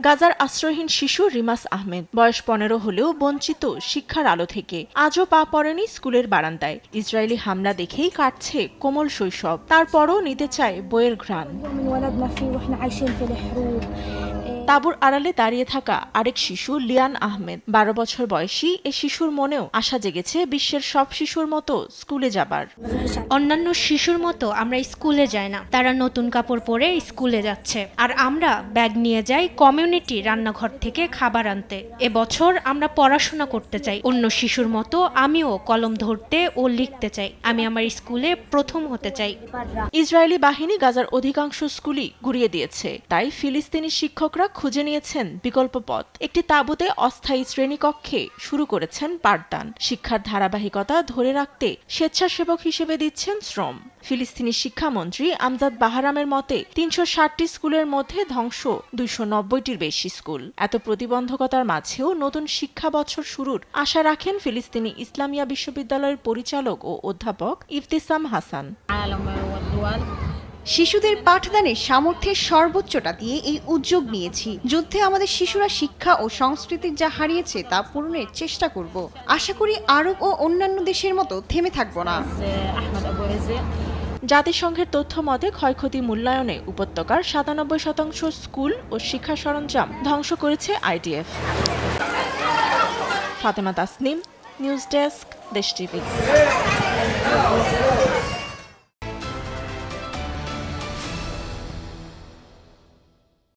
গাজার আশ্রয়হীন শিশু রিমাস আহমেদ বয়স 15 হলেও বঞ্চিত শিক্ষার আলো থেকে। আজও পা পড়েনি স্কুলের বারান্দায়। ইসরায়েলি হামলা দেখেই কাটছে কোমল শৈশব, তারপরও নিতে চায় বইয়ের ঘ্রাণ। তাঁবুর আড়ালে দাঁড়িয়ে থাকা আরেক শিশু লিয়ান আহমেদ। 12 বছর বয়সী এ শিশুর মনেও আশা জেগেছে বিশ্বের সব শিশুর মতো স্কুলে যাবার। অন্যান্য শিশুর মতো আমরা স্কুলে যাই না, তারা নতুন কাপড় পরে স্কুলে যাচ্ছে, আর আমরা ব্যাগ নিয়ে যাই কমিউনিটি রান্নাঘর থেকে খাবার আনতে। এবছর আমরা পড়াশোনা করতে চাই অন্য শিশুর মতো। আমিও কলম ধরতে ও লিখতে চাই। আমি আমার স্কুলে প্রথম হতে চাই। ইসরায়েলি বাহিনী গাজার অধিকাংশ স্কুলই গুঁড়িয়ে দিয়েছে, তাই ফিলিস্তিনি শিক্ষকরা খুঁজে নিয়েছেন বিকল্প পথ। একটি তাঁবুতে অস্থায়ী শ্রেণীকক্ষে শুরু করেছেন পাঠদান। শিক্ষার ধারাবাহিকতা ধরে রাখতে স্বেচ্ছাসেবক হিসেবে দিচ্ছেন শ্রম। ফিলিস্তিনি শিক্ষামন্ত্রী আমজাদ বাহারামের মতে 360টি স্কুলের মধ্যে ধ্বংস 290টির বেশি স্কুল। এত প্রতিবন্ধকতার মাঝেও নতুন শিক্ষা বছর শুরুর আশা রাখেন ফিলিস্তিনি ইসলামিয়া বিশ্ববিদ্যালয়ের পরিচালক ও অধ্যাপক ইফতিসাম হাসান। শিশুদের পাঠদানের সামর্থ্যের সর্বোচ্চটা দিয়ে এই উদ্যোগ নিয়েছি। যুদ্ধে আমাদের শিশুরা শিক্ষা ও সংস্কৃতির যা হারিয়েছে তা পূরণের চেষ্টা করব। আশা করি আরব ও অন্যান্য দেশের মতো থেমে থাকব না। জাতিসংঘের তথ্য মতে ক্ষয়ক্ষতি মূল্যায়নে উপত্যকার 97% স্কুল ও শিক্ষা সরঞ্জাম ধ্বংস করেছে IDF. Fatema Tasnim, news desk, দেশ টিভি।